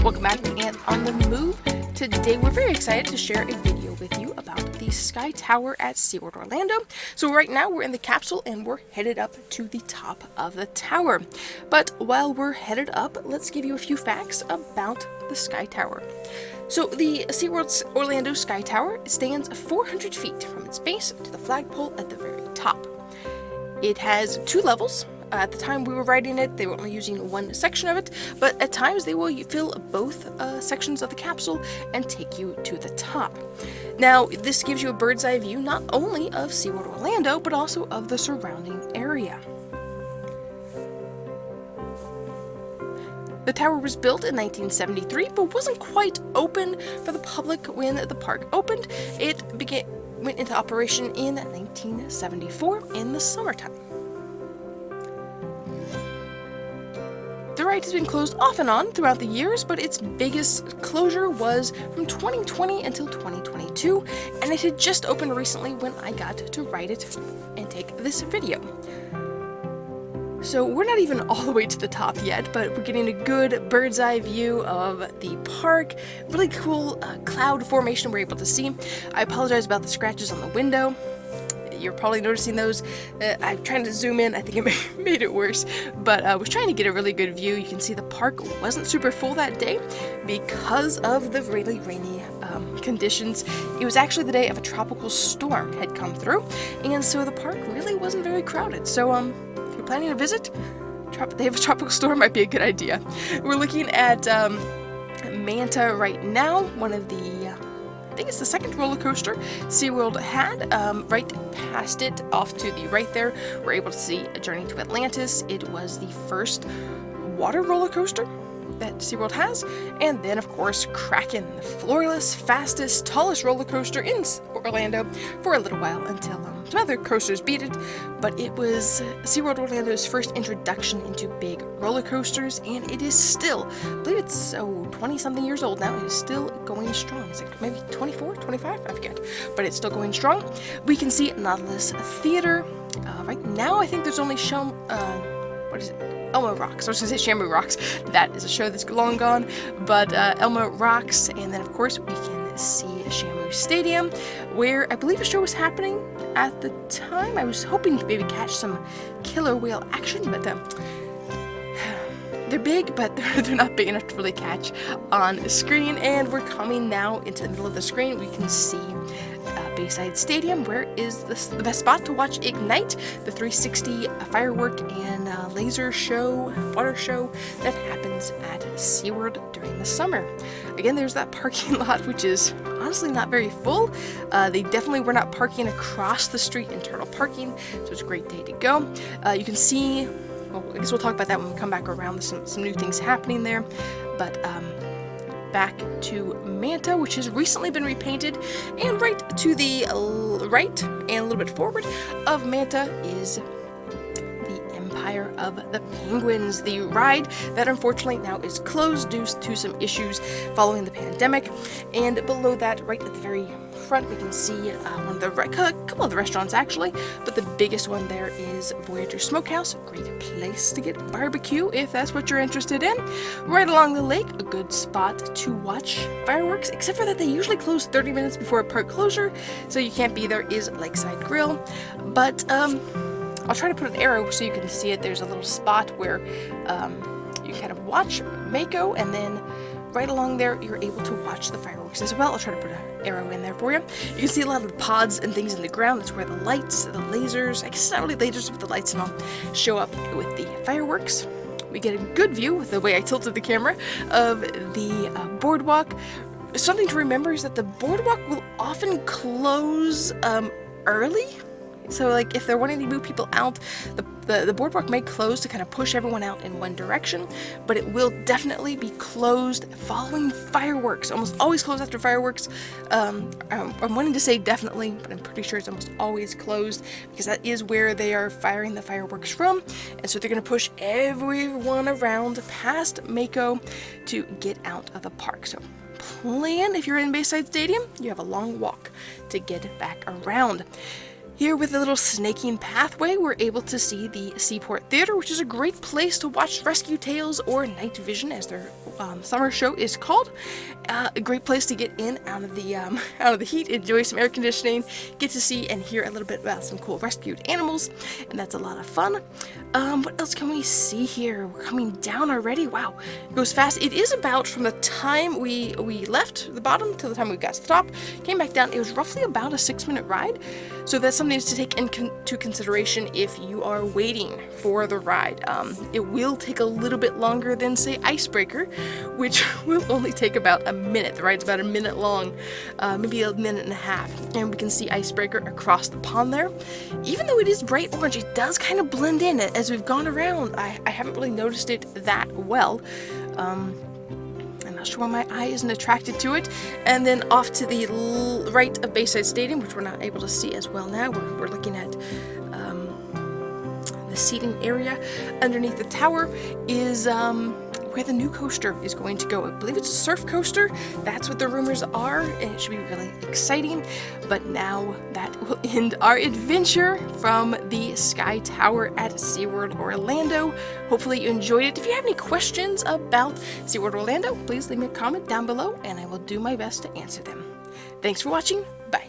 Welcome back to Ant on the Move. Today we're very excited to share a video with you about the Sky Tower at SeaWorld Orlando. So right now we're in the capsule and we're headed up to the top of the tower. But while we're headed up, let's give you a few facts about the Sky Tower. So the SeaWorld Orlando Sky Tower stands 400 feet from its base to the flagpole at the very top. It has 2 levels. At the time we were riding it, they were only using one section of it, but at times they will fill both sections of the capsule and take you to the top. Now, this gives you a bird's eye view not only of SeaWorld Orlando, but also of the surrounding area. The tower was built in 1973, but wasn't quite open for the public when the park opened. It went into operation in 1974 in the summertime. The ride has been closed off and on throughout the years, but its biggest closure was from 2020 until 2022, and it had just opened recently when I got to ride it and take this video. So we're not even all the way to the top yet, but we're getting a good bird's eye view of the park. Really cool cloud formation we're able to see. I apologize about the scratches on the window. You're probably noticing those. I'm trying to zoom in. I think it made it worse, but I was trying to get a really good view. You can see the park wasn't super full that day because of the really rainy conditions. It was actually the day of a tropical storm had come through, and so the park really wasn't very crowded. So if you're planning to visit, they have a tropical storm might be a good idea. We're looking at Manta right now, one of the I think it's the second roller coaster SeaWorld had. Right past it, off to the right there, we're able to see A Journey to Atlantis. It was the first water roller coaster that SeaWorld has. And then, of course, Kraken, the floorless, fastest, tallest roller coaster in Orlando for a little while until some other coasters beat it. But it was SeaWorld Orlando's first introduction into big roller coasters, and it is still, I believe it's 20-something years old now. It is still going strong. Is it maybe 24, 25? I forget. But it's still going strong. We can see Nautilus Theater. Right now, I think there's only what is it? Elma Rocks. I was going to say Shamu Rocks. That is a show that's long gone. But Elma Rocks, and then of course we can see Shamu Stadium, where I believe a show was happening at the time. I was hoping to maybe catch some killer whale action, but they're big, but they're not big enough to really catch on screen. And we're coming now into the middle of the screen. We can see Bayside Stadium, where is the best spot to watch Ignite, the 360 firework and laser show, water show that happens at SeaWorld during the summer. Again, there's that parking lot, which is honestly not very full. They definitely were not parking across the street in turtle parking, so it's a great day to go. You can see, well, I guess we'll talk about that when we come back around. There's some new things happening there, but back to Manta, which has recently been repainted, and right to the right and a little bit forward of Manta is the Empire of the Penguins, the ride that unfortunately now is closed due to some issues following the pandemic. And below that, right at the very front, we can see one of the a couple of the restaurants actually, but the biggest one there is Voyager Smokehouse. Great place to get barbecue if that's what you're interested in. Right along the lake, a good spot to watch fireworks, except for that they usually close 30 minutes before park closure, so you can't be there, is Lakeside Grill. But I'll try to put an arrow so you can see it. There's a little spot where you can kind of watch Mako, and then right along there you're able to watch the fireworks as well. I'll try to put an arrow in there for you. You can see a lot of the pods and things in the ground. That's where the lights, the lasers, I guess it's not really lasers, but the lights and all show up with the fireworks. We get a good view with the way I tilted the camera of the boardwalk. Something to remember is that the boardwalk will often close early. So like if they're wanting to move people out, the boardwalk may close to kind of push everyone out in one direction, but it will definitely be closed following fireworks. Almost always closed after fireworks. I'm wanting to say definitely, but I'm pretty sure it's almost always closed because that is where they are firing the fireworks from. And so they're going to push everyone around past Mako to get out of the park. So plan, if you're in Bayside Stadium, you have a long walk to get back around. Here with a little snaking pathway, we're able to see the Seaport Theater, which is a great place to watch Rescue Tales or Night Vision, as their summer show is called. A great place to get in out of the heat, enjoy some air conditioning, get to see and hear a little bit about some cool rescued animals, and that's a lot of fun. What else can we see here? We're coming down already. Wow, it goes fast. It is about from the time we left the bottom till the time we got to the top, came back down. It was roughly about a 6-minute ride, so that's something to take into consideration if you are waiting for the ride. It will take a little bit longer than, say, Icebreaker, which will only take about a minute. The ride's about a minute long, maybe a minute and a half, and we can see Icebreaker across the pond there. Even though it is bright orange, it does kind of blend in as we've gone around. I haven't really noticed it that well. I'm not sure why my eye isn't attracted to it. And then off to the right of Bayside Stadium, which we're not able to see as well now, we're looking at the seating area. Underneath the tower is where the new coaster is going to go. I believe it's a surf coaster. That's what the rumors are, and it should be really exciting. But now that will end our adventure from the Sky Tower at SeaWorld Orlando. Hopefully you enjoyed it. If you have any questions about SeaWorld Orlando, please leave me a comment down below, and I will do my best to answer them. Thanks for watching. Bye.